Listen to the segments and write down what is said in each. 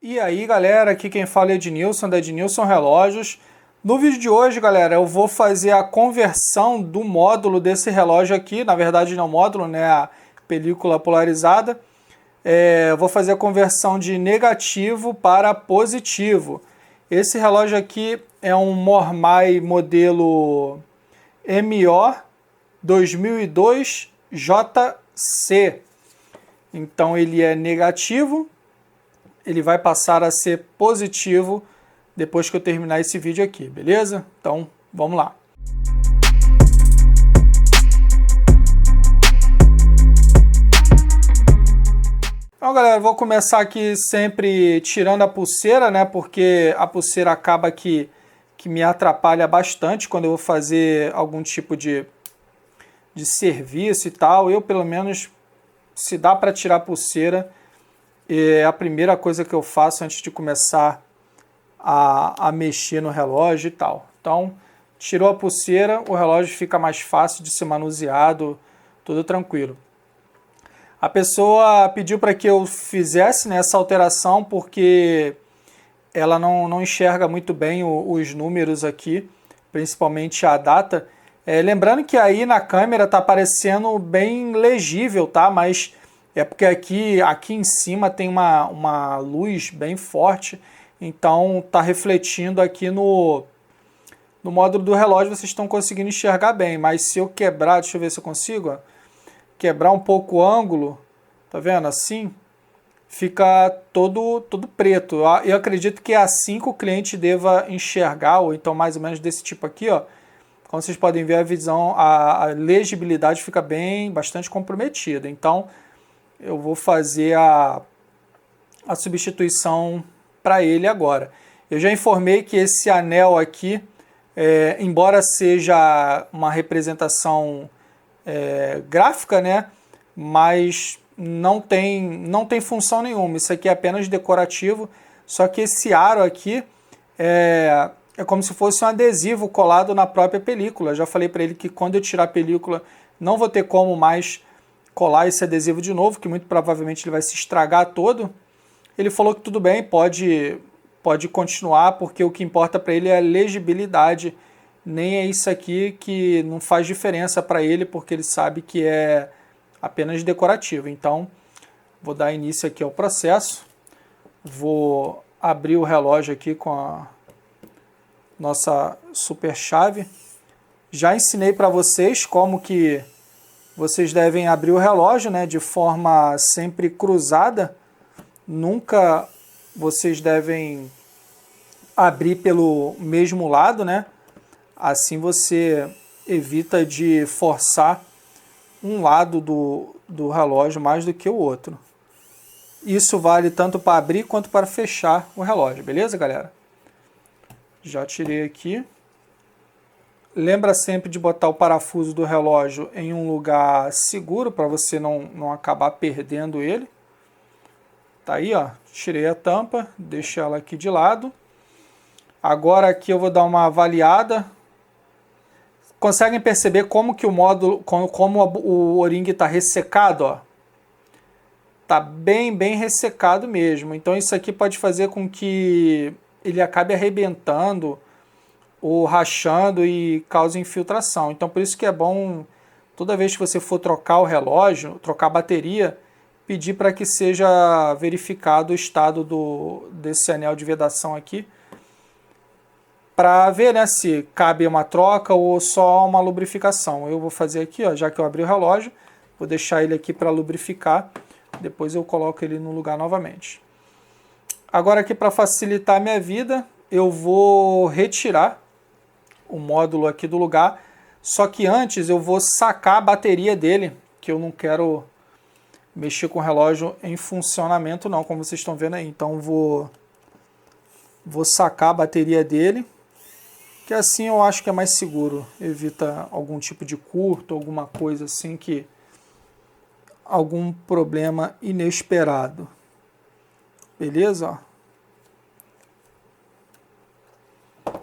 E aí galera, aqui quem fala é Ednilson, da Ednilson Relógios. No vídeo de hoje, galera, eu vou fazer a conversão do módulo desse relógio aqui, na verdade não módulo, né, a película polarizada. Eu vou fazer a conversão de negativo para positivo. Esse relógio aqui é um Mormai modelo MO 2002 JC. Então ele é negativo. Ele vai passar a ser positivo depois que eu terminar esse vídeo aqui, beleza? Então, vamos lá. Então, galera, eu vou começar aqui sempre tirando a pulseira, né? Porque a pulseira acaba que me atrapalha bastante quando eu vou fazer algum tipo de serviço e tal. Eu, pelo menos, se dá para tirar a pulseira, é a primeira coisa que eu faço antes de começar a mexer no relógio e tal. Então, tirou a pulseira, o relógio fica mais fácil de ser manuseado, tudo tranquilo. A pessoa pediu para que eu fizesse, né, essa alteração porque ela não enxerga muito bem os números aqui, principalmente a data. Lembrando que aí na câmera está aparecendo bem legível, tá? Mas é porque aqui em cima tem uma luz bem forte, então está refletindo aqui no módulo do relógio, vocês estão conseguindo enxergar bem, mas se eu quebrar, deixa eu ver se eu consigo, ó, quebrar um pouco o ângulo, tá vendo? Assim, fica todo preto. Eu acredito que é assim que o cliente deva enxergar, ou então mais ou menos desse tipo aqui, ó. Como vocês podem ver, a visão, a legibilidade fica bastante comprometida. Então, eu vou fazer a substituição para ele agora. Eu já informei que esse anel aqui, embora seja uma representação gráfica, né, mas não tem função nenhuma. Isso aqui é apenas decorativo, só que esse aro aqui é como se fosse um adesivo colado na própria película. Eu já falei para ele que quando eu tirar a película não vou ter como mais colar esse adesivo de novo, que muito provavelmente ele vai se estragar todo. Ele falou que tudo bem, pode continuar, porque o que importa para ele é a legibilidade, nem é isso aqui que não faz diferença para ele, porque ele sabe que é apenas decorativo. Então, vou dar início aqui ao processo, vou abrir o relógio aqui com a nossa super chave. Já ensinei para vocês como que vocês devem abrir o relógio, né, de forma sempre cruzada. Nunca vocês devem abrir pelo mesmo lado, né? Assim você evita de forçar um lado do relógio mais do que o outro. Isso vale tanto para abrir quanto para fechar o relógio, beleza, galera? Já tirei aqui. Lembra sempre de botar o parafuso do relógio em um lugar seguro para você não acabar perdendo ele. Tá aí, ó. Tirei a tampa, deixei ela aqui de lado. Agora aqui eu vou dar uma avaliada. Conseguem perceber como que o módulo, como o O-ring está ressecado, ó? Tá bem ressecado mesmo. Então isso aqui pode fazer com que ele acabe arrebentando ou rachando e cause infiltração. Então por isso que é bom, toda vez que você for trocar o relógio, trocar a bateria, pedir para que seja verificado o estado desse anel de vedação aqui, para ver, né, se cabe uma troca ou só uma lubrificação. Eu vou fazer aqui, ó, já que eu abri o relógio, vou deixar ele aqui para lubrificar, depois eu coloco ele no lugar novamente. Agora aqui, para facilitar a minha vida, eu vou retirar o módulo aqui do lugar, só que antes eu vou sacar a bateria dele, que eu não quero mexer com o relógio em funcionamento não, como vocês estão vendo aí. Então vou sacar a bateria dele, que assim eu acho que é mais seguro, evita algum tipo de curto, alguma coisa assim, que algum problema inesperado. Beleza?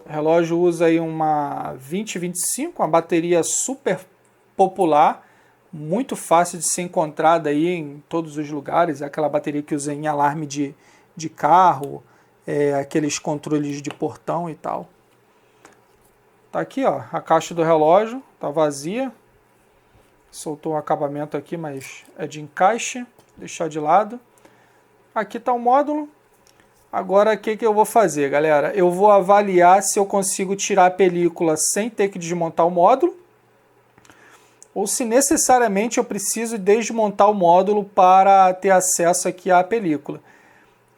O relógio usa aí uma 2025, uma bateria super popular, muito fácil de ser encontrada aí em todos os lugares. É aquela bateria que usa em alarme de de carro, aqueles controles de portão e tal. Tá aqui, ó, a caixa do relógio, tá vazia. Soltou um acabamento aqui, mas é de encaixe, deixar de lado. Aqui tá o módulo. Agora o que eu vou fazer, galera? Eu vou avaliar se eu consigo tirar a película sem ter que desmontar o módulo, ou se necessariamente eu preciso desmontar o módulo para ter acesso aqui à película.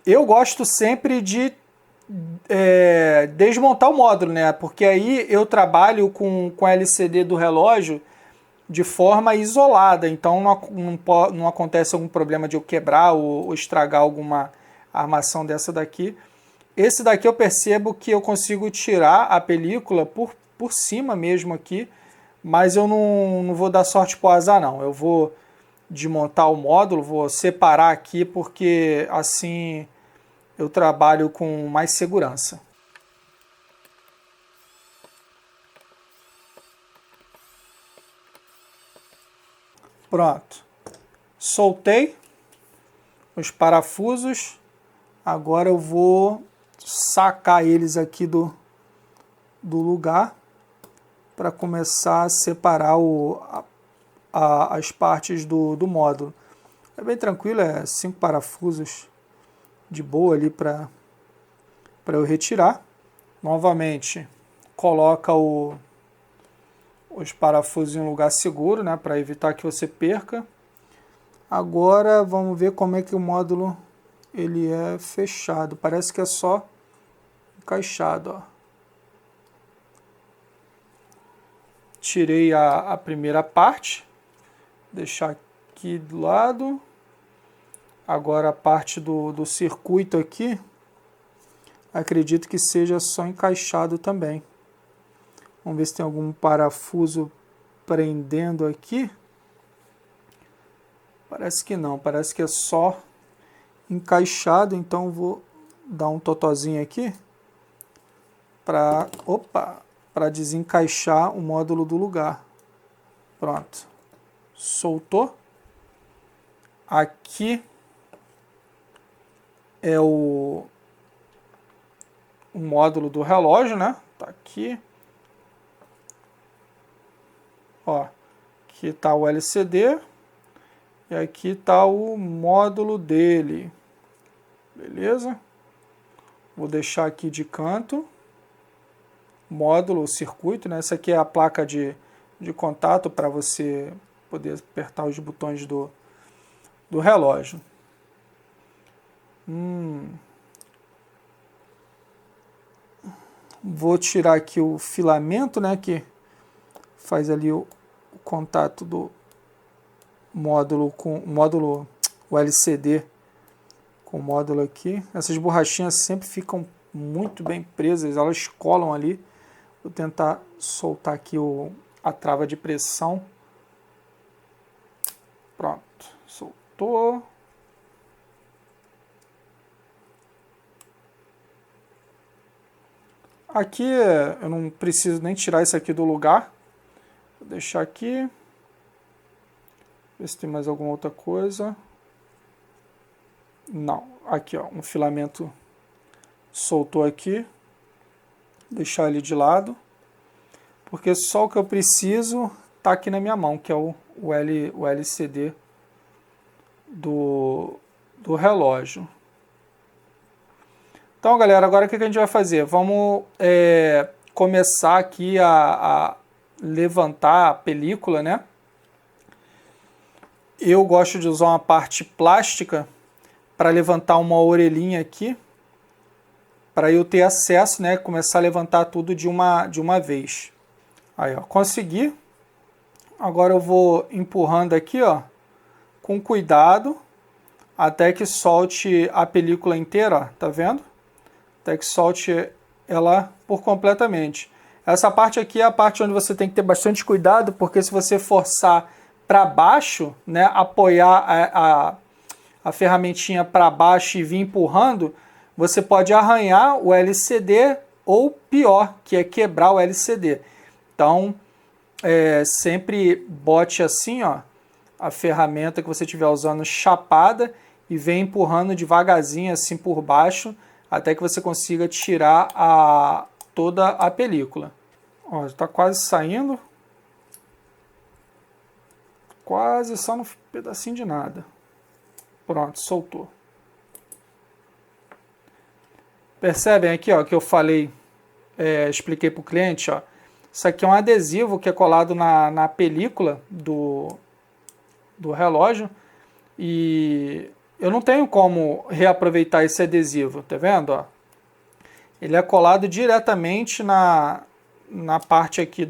Eu gosto sempre de desmontar o módulo, né? Porque aí eu trabalho com a LCD do relógio de forma isolada, então não acontece algum problema de eu quebrar ou estragar alguma armação dessa daqui. Esse daqui eu percebo que eu consigo tirar a película por cima mesmo aqui, mas eu não vou dar sorte pro azar não. Eu vou desmontar o módulo, vou separar aqui porque assim eu trabalho com mais segurança. Pronto. Soltei os parafusos. Agora eu vou sacar eles aqui do lugar para começar a separar as partes do módulo. É bem tranquilo, 5 parafusos de boa ali para eu retirar. Novamente, coloca os parafusos em um lugar seguro, né, para evitar que você perca. Agora vamos ver como é que o módulo ele é fechado. Parece que é só encaixado, ó. Tirei a primeira parte, deixar aqui do lado. Agora a parte do circuito aqui, acredito que seja só encaixado também. Vamos ver se tem algum parafuso prendendo aqui. Parece que não, parece que é só encaixado, então vou dar um totozinho aqui para desencaixar o módulo do lugar. Pronto. Soltou. Aqui é o módulo do relógio, né? Tá aqui. Ó, aqui tá o LCD e aqui tá o módulo dele. Beleza? Vou deixar aqui de canto. Módulo, circuito, né? Essa aqui é a placa de contato para você poder apertar os botões do relógio. Vou tirar aqui o filamento, né? Que faz ali o contato do módulo com o LCD com o módulo aqui. Essas borrachinhas sempre ficam muito bem presas, elas colam ali. Vou tentar soltar aqui a trava de pressão. Pronto, soltou. Aqui eu não preciso nem tirar isso aqui do lugar. Vou deixar aqui. Ver se tem mais alguma outra coisa. Não, aqui ó, um filamento soltou aqui. Deixar ele de lado, porque só o que eu preciso tá aqui na minha mão, que é o LCD do relógio. Então, galera, agora o que a gente vai fazer? Vamos começar aqui a levantar a película, né? Eu gosto de usar uma parte plástica para levantar uma orelhinha aqui, para eu ter acesso, né, começar a levantar tudo de uma vez. Aí, ó, consegui. Agora eu vou empurrando aqui, ó, com cuidado, até que solte a película inteira, ó, tá vendo? Até que solte ela por completamente. Essa parte aqui é a parte onde você tem que ter bastante cuidado, porque se você forçar para baixo, né, apoiar a ferramentinha para baixo e vir empurrando, você pode arranhar o LCD ou pior, que é quebrar o LCD. Então, sempre bote assim, ó, a ferramenta que você estiver usando chapada e vem empurrando devagarzinho assim por baixo até que você consiga tirar toda a película. Ó, está quase saindo. Quase, só no pedacinho de nada. Pronto, soltou. Percebem aqui, ó, que eu falei, expliquei para o cliente, ó. Isso aqui é um adesivo que é colado na película do relógio e eu não tenho como reaproveitar esse adesivo, tá vendo? Ó? Ele é colado diretamente na parte aqui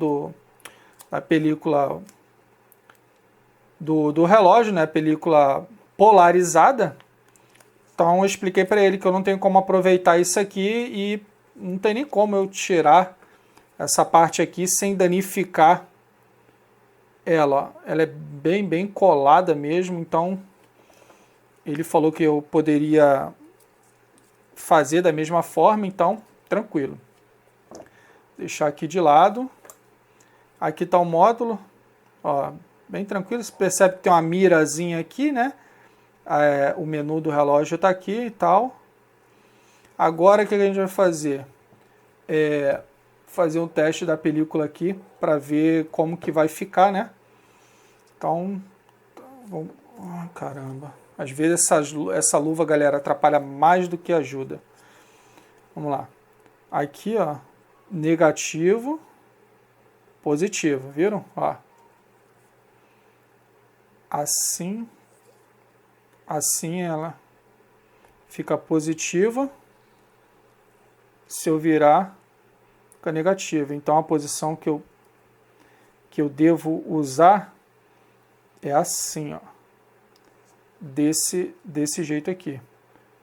da película do relógio, né? Película polarizada. Então eu expliquei para ele que eu não tenho como aproveitar isso aqui e não tem nem como eu tirar essa parte aqui sem danificar ela. Ó. Ela é bem colada mesmo, então ele falou que eu poderia fazer da mesma forma, então tranquilo. Deixar aqui de lado. Aqui está o módulo, ó, bem tranquilo. Você percebe que tem uma mirazinha aqui, né? O menu do relógio está aqui e tal. Agora o que a gente vai fazer? Fazer um teste da película aqui para ver como que vai ficar, né? Então, vamos... Oh, caramba. Às vezes essa luva, galera, atrapalha mais do que ajuda. Vamos lá. Aqui, ó, negativo, positivo, viram? Ó. Assim ela fica positiva. Se eu virar, fica negativa. Então a posição que eu devo usar é assim, ó. Desse jeito aqui.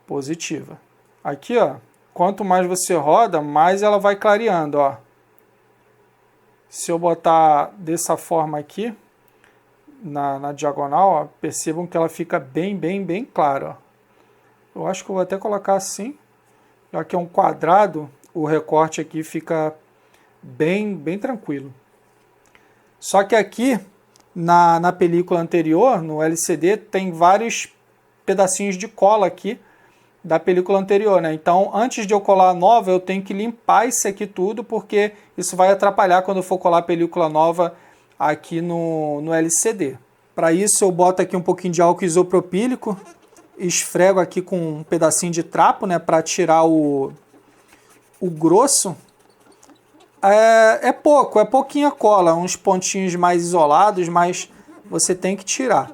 Positiva. Aqui, ó. Quanto mais você roda, mais ela vai clareando, ó. Se eu botar dessa forma aqui, na diagonal, ó, percebam que ela fica bem clara. Ó. Eu acho que eu vou até colocar assim, já que é um quadrado, o recorte aqui fica bem tranquilo. Só que aqui, na película anterior, no LCD, tem vários pedacinhos de cola aqui da película anterior, né? Então, antes de eu colar a nova, eu tenho que limpar isso aqui tudo, porque isso vai atrapalhar quando eu for colar a película nova aqui no LCD. Para isso, eu boto aqui um pouquinho de álcool isopropílico, esfrego aqui com um pedacinho de trapo, né, para tirar o grosso. É pouquinha cola, uns pontinhos mais isolados, mas você tem que tirar.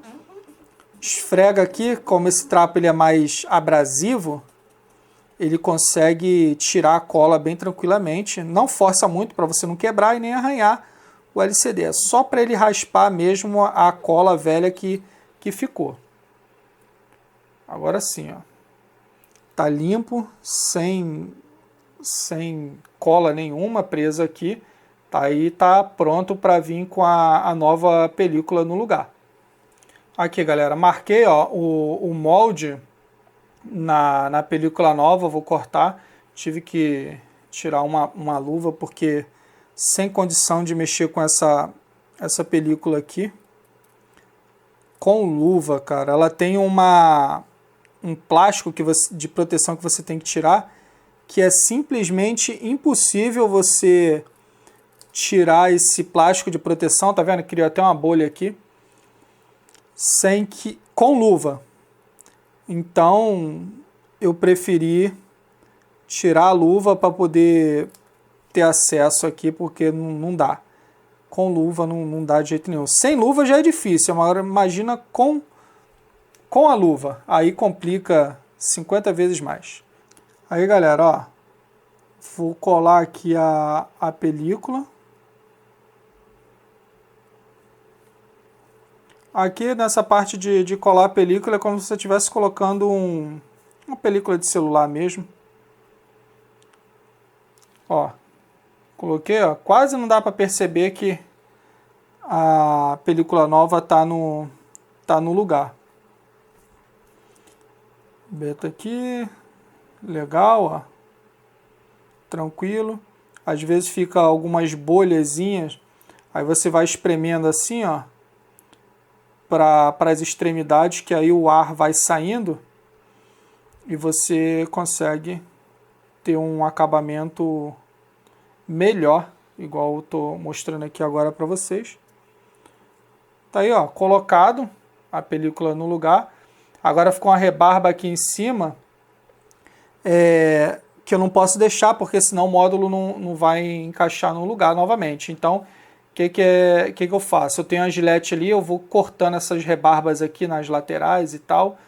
Esfrega aqui, como esse trapo ele é mais abrasivo, ele consegue tirar a cola bem tranquilamente. Não força muito para você não quebrar e nem arranhar o LCD. É só para ele raspar mesmo a cola velha que ficou. Agora sim, ó. Tá limpo, sem cola nenhuma presa aqui. Aí tá pronto para vir com a nova película no lugar. Aqui, galera, marquei, ó, o molde na película nova. Vou cortar. Tive que tirar uma luva porque sem condição de mexer com essa película aqui. Com luva, cara, ela tem um plástico de proteção que você tem que tirar, que é simplesmente impossível você tirar esse plástico de proteção, tá vendo? Criou até uma bolha aqui, com luva. Então, eu preferi tirar a luva para poder ter acesso aqui, porque não dá. Com luva não dá de jeito nenhum. Sem luva já é difícil, agora imagina com a luva. Aí complica 50 vezes mais. Aí, galera, ó, vou colar aqui a película. Aqui nessa parte de colar a película é como se você estivesse colocando uma película de celular mesmo. Ó, coloquei, ó, quase não dá para perceber que a película nova tá no lugar. Beta aqui, legal, ó, tranquilo. Às vezes fica algumas bolhazinhas, aí você vai espremendo assim, ó, para as extremidades, que aí o ar vai saindo e você consegue ter um acabamento melhor, igual eu estou mostrando aqui agora para vocês. Tá aí, ó, colocado a película no lugar. Agora ficou uma rebarba aqui em cima, que eu não posso deixar, porque senão o módulo não vai encaixar no lugar novamente. Então, o que eu faço? Eu tenho a gilete ali, eu vou cortando essas rebarbas aqui nas laterais e tal,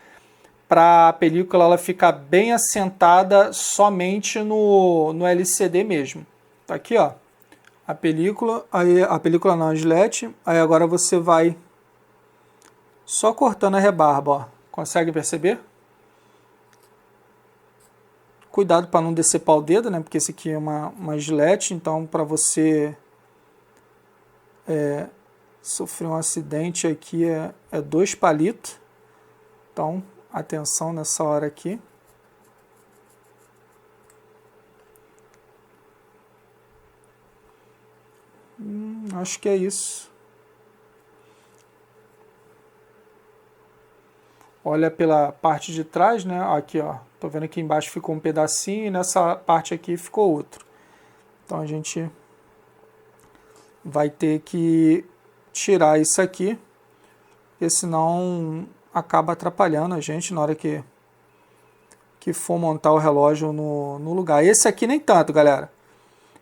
para a película ela ficar bem assentada somente no LCD mesmo. Tá aqui, ó, a película, aí a película não, a gilete, aí agora você vai só cortando a rebarba, ó. Consegue perceber? Cuidado para não decepar o dedo, né? Porque esse aqui é uma gilete, então para você sofrer um acidente aqui é 2 palitos. Então, atenção nessa hora aqui. Acho que é isso. Olha pela parte de trás, né? Aqui, ó. Tô vendo que embaixo ficou um pedacinho e nessa parte aqui ficou outro. Então a gente vai ter que tirar isso aqui, porque senão acaba atrapalhando a gente na hora que for montar o relógio no lugar. Esse aqui nem tanto, galera.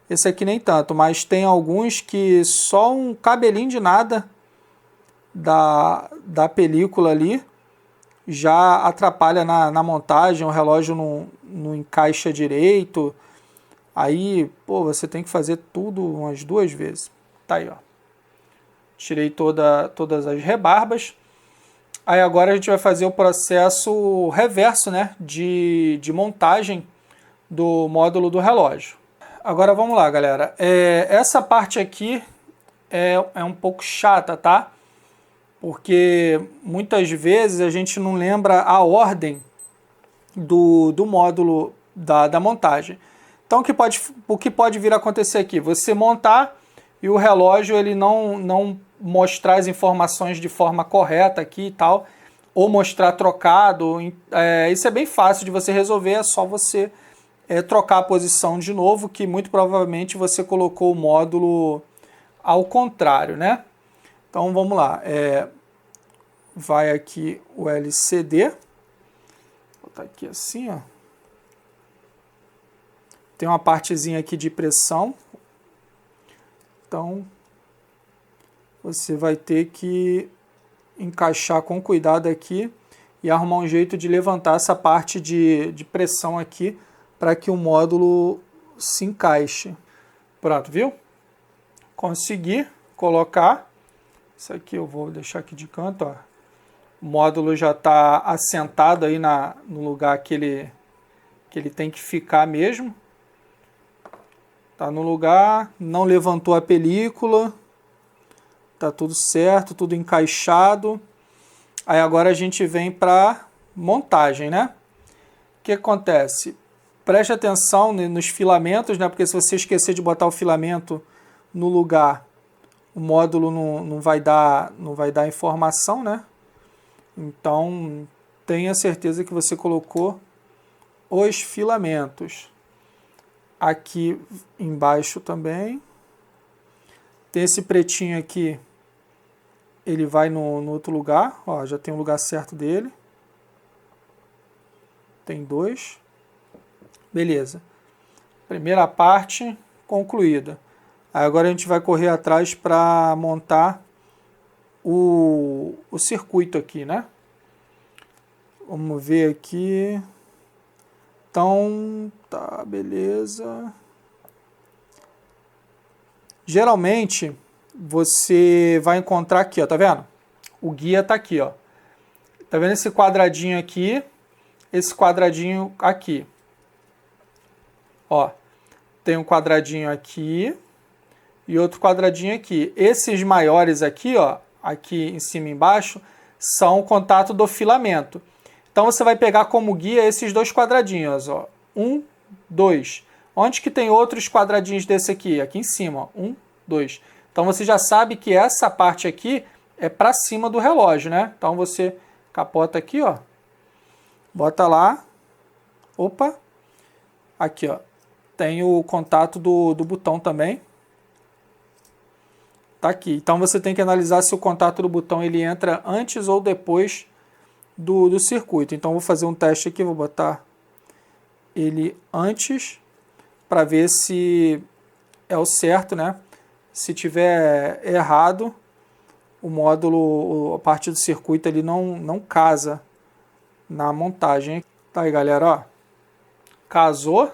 Esse aqui nem tanto, mas tem alguns que só um cabelinho de nada da película ali já atrapalha na montagem, o relógio não encaixa direito. Aí, pô, você tem que fazer tudo umas 2 vezes. Tá aí, ó. Tirei todas as rebarbas. Aí agora a gente vai fazer o processo reverso, né, de montagem do módulo do relógio. Agora vamos lá, galera. Essa parte aqui é um pouco chata, tá? Porque muitas vezes a gente não lembra a ordem do módulo da montagem. Então o que pode vir a acontecer aqui? Você montar e o relógio ele não mostrar as informações de forma correta aqui e tal, ou mostrar trocado. Isso é bem fácil de você resolver, é só você trocar a posição de novo, que muito provavelmente você colocou o módulo ao contrário, né? Então vamos lá, vai aqui o LCD, vou botar aqui assim, ó. Tem uma partezinha aqui de pressão, então você vai ter que encaixar com cuidado aqui e arrumar um jeito de levantar essa parte de pressão aqui para que o módulo se encaixe. Pronto, viu? Consegui colocar. Isso aqui eu vou deixar aqui de canto, ó. O módulo já está assentado aí no lugar que ele tem que ficar mesmo. Tá no lugar, não levantou a película. Tá tudo certo, tudo encaixado. Aí agora a gente vem para montagem, né? O que acontece? Preste atenção nos filamentos, né? Porque se você esquecer de botar o filamento no lugar, o módulo não vai dar informação, né? Então, tenha certeza que você colocou os filamentos. Aqui embaixo também. Tem esse pretinho aqui, ele vai no outro lugar. Ó, já tem o lugar certo dele. Tem 2. Beleza. Primeira parte concluída. Aí agora a gente vai correr atrás para montar o circuito aqui, né? Vamos ver aqui. Então, tá, beleza. Geralmente, você vai encontrar aqui, ó, tá vendo? O guia tá aqui, ó. Tá vendo esse quadradinho aqui? Esse quadradinho aqui. Ó, tem um quadradinho aqui e outro quadradinho aqui. Esses maiores aqui, ó, aqui em cima e embaixo, são o contato do filamento. Então você vai pegar como guia esses 2 quadradinhos, ó. 1, 2. Onde que tem outros quadradinhos desse aqui? Aqui em cima, ó. 1, 2. Então você já sabe que essa parte aqui é para cima do relógio, né? Então você capota aqui, ó. Bota lá Opa! Aqui, ó. Tem o contato do botão também. Tá aqui. Então você tem que analisar se o contato do botão ele entra antes ou depois do circuito. Então vou fazer um teste aqui, vou botar ele antes para ver se é o certo, né? Se tiver errado, o módulo, a parte do circuito ele não casa na montagem. Tá aí, galera, ó. Casou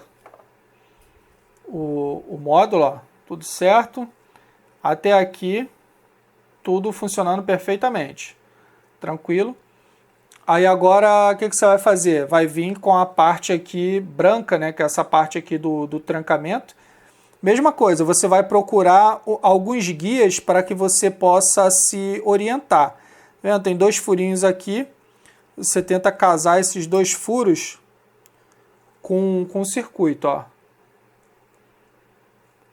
o módulo, ó, tudo certo. Até aqui, tudo funcionando perfeitamente. Tranquilo. Aí agora, o que você vai fazer? Vai vir com a parte aqui branca, né? Que é essa parte aqui do trancamento. Mesma coisa, você vai procurar alguns guias para que você possa se orientar. Vendo? Tem 2 furinhos aqui. Você tenta casar esses 2 furos com o circuito, ó.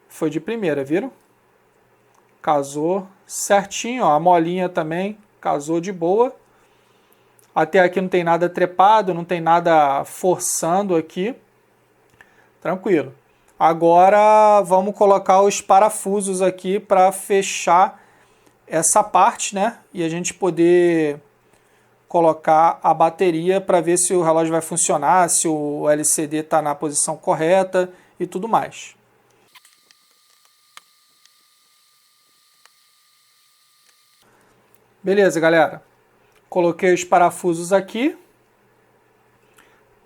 Foi de primeira, viram? Casou certinho, ó. A molinha também casou de boa. Até aqui não tem nada trepado, não tem nada forçando aqui. Tranquilo. Agora vamos colocar os parafusos aqui para fechar essa parte, né? E a gente poder colocar a bateria para ver se o relógio vai funcionar, se o LCD está na posição correta e tudo mais. Beleza, galera. Coloquei os parafusos aqui.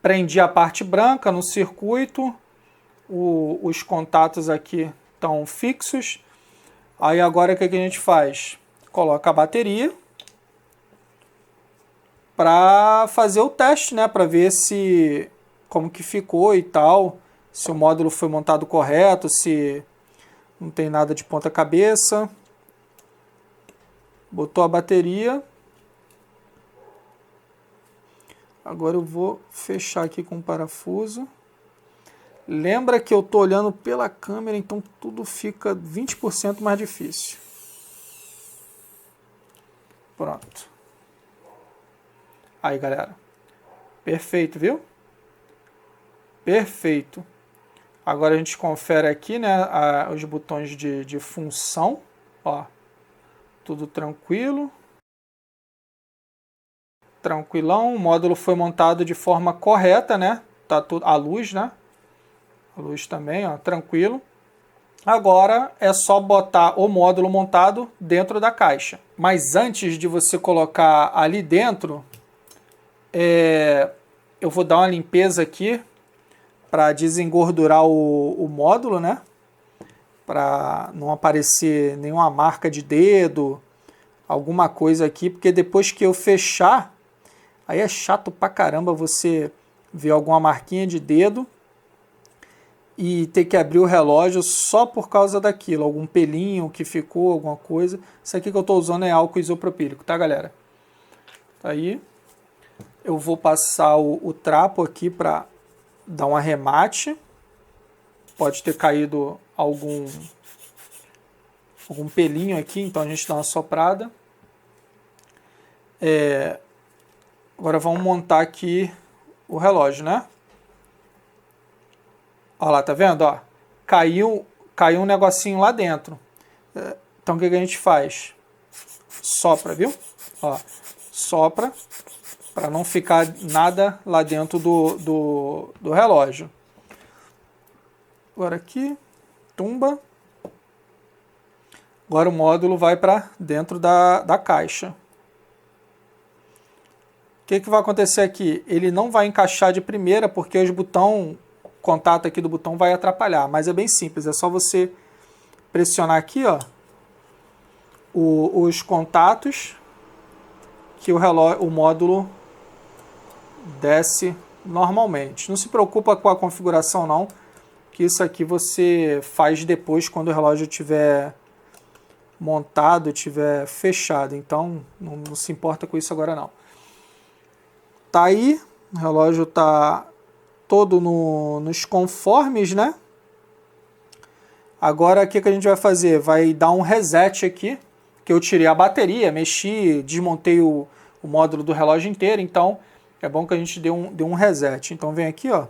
Prendi a parte branca no circuito. Os contatos aqui estão fixos. Aí agora o que a gente faz? Coloca a bateria para fazer o teste, né? Para ver se como que ficou e tal, se o módulo foi montado correto, se não tem nada de ponta cabeça. Botou a bateria. Agora eu vou fechar aqui com o parafuso. Lembra que eu estou olhando pela câmera, então tudo fica 20% mais difícil. Pronto. Aí, galera. Perfeito, viu? Perfeito. Agora a gente confere aqui, né, os botões de função. Ó, tudo tranquilo. Tranquilão. O módulo foi montado de forma correta, né? Tá tudo, a luz, né? A luz também, ó, tranquilo. Agora é só botar o módulo montado dentro da caixa. Mas antes de você colocar ali dentro, eu vou dar uma limpeza aqui para desengordurar o módulo, né? Para não aparecer nenhuma marca de dedo, alguma coisa aqui, porque depois que eu fechar, aí é chato pra caramba você ver alguma marquinha de dedo e ter que abrir o relógio só por causa daquilo, algum pelinho que ficou, alguma coisa. Isso aqui que eu estou usando é álcool isopropílico, tá, galera? Aí eu vou passar o trapo aqui para dar um arremate. Pode ter caído algum pelinho aqui, então a gente dá uma soprada. Agora vamos montar aqui o relógio, né? Olha lá, tá vendo? Ó, caiu um negocinho lá dentro. Então o que a gente faz? Sopra, viu? Ó, sopra para não ficar nada lá dentro do relógio. Agora aqui, tumba. Agora o módulo vai para dentro da caixa. O que vai acontecer aqui? Ele não vai encaixar de primeira porque os botões, o contato aqui do botão vai atrapalhar, mas é bem simples, é só você pressionar aqui, ó, os contatos que o módulo desce normalmente. Não se preocupa com a configuração não, que isso aqui você faz depois quando o relógio estiver montado, estiver fechado, então não se importa com isso agora não. Tá aí, o relógio tá todo nos conformes, né? Agora o que a gente vai fazer? Vai dar um reset aqui, que eu tirei a bateria, mexi, desmontei o módulo do relógio inteiro, então é bom que a gente dê um reset. Então vem aqui, ó,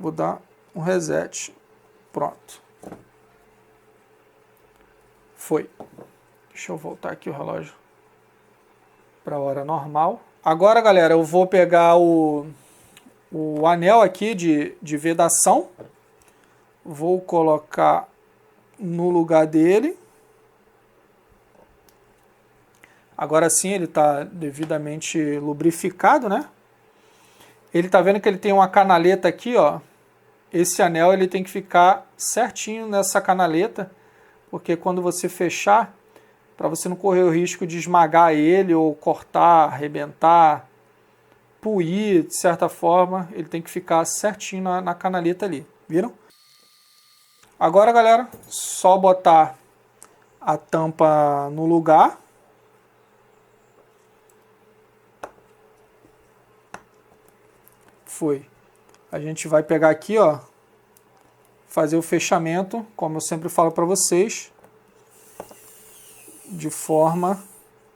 Vou dar um reset. Pronto. Foi. Deixa eu voltar aqui o relógio para a hora normal. Agora, galera, eu vou pegar o anel aqui de vedação. Vou colocar no lugar dele. Agora sim ele está devidamente lubrificado, né? Ele está vendo que ele tem uma canaleta aqui, ó. Esse anel ele tem que ficar certinho nessa canaleta, porque quando você fechar, para você não correr o risco de esmagar ele ou cortar, arrebentar, puir, de certa forma, ele tem que ficar certinho na canaleta ali, viram? Agora, galera, só botar a tampa no lugar. Foi. A gente vai pegar aqui, ó, fazer o fechamento, como eu sempre falo para vocês, de forma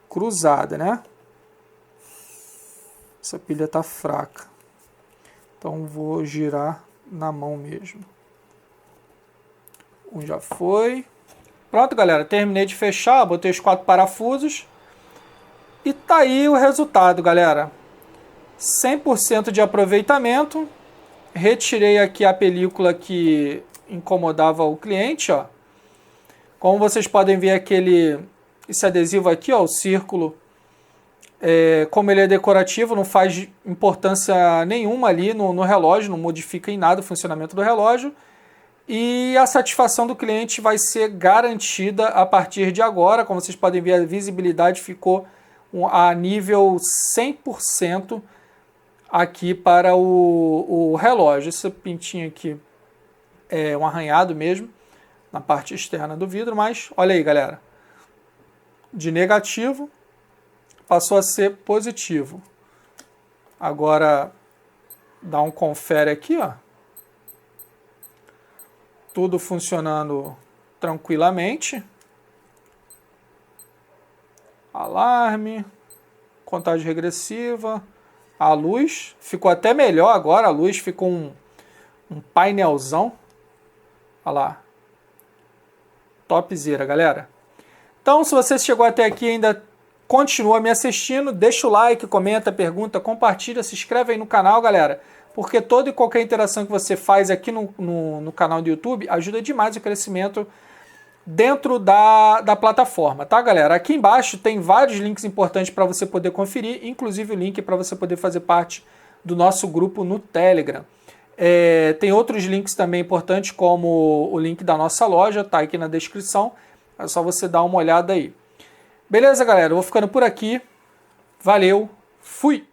cruzada, né? Essa pilha tá fraca. Então vou girar na mão mesmo. Um já foi. Pronto, galera, terminei de fechar, botei os 4 parafusos. E tá aí o resultado, galera. 100% de aproveitamento. Retirei aqui a película que incomodava o cliente, ó. Como vocês podem ver esse adesivo aqui, ó, o círculo, como ele é decorativo, não faz importância nenhuma ali no relógio, não modifica em nada o funcionamento do relógio. E a satisfação do cliente vai ser garantida a partir de agora. Como vocês podem ver, a visibilidade ficou a nível 100% aqui para o relógio. Esse pintinho aqui é um arranhado mesmo na parte externa do vidro, mas olha aí, galera, de negativo passou a ser positivo. Agora dá um confere aqui, ó. Tudo funcionando tranquilamente. Alarme, contagem regressiva. A luz ficou até melhor agora, a luz ficou um painelzão. Olha lá. Topzera, galera. Então, se você chegou até aqui e ainda continua me assistindo, deixa o like, comenta, pergunta, compartilha, se inscreve aí no canal, galera. Porque toda e qualquer interação que você faz aqui no canal do YouTube ajuda demais o crescimento dentro da plataforma, tá, galera? Aqui embaixo tem vários links importantes para você poder conferir, inclusive o link para você poder fazer parte do nosso grupo no Telegram. Tem outros links também importantes, como o link da nossa loja, tá aqui na descrição, é só você dar uma olhada aí. Beleza, galera? Eu vou ficando por aqui. Valeu, fui!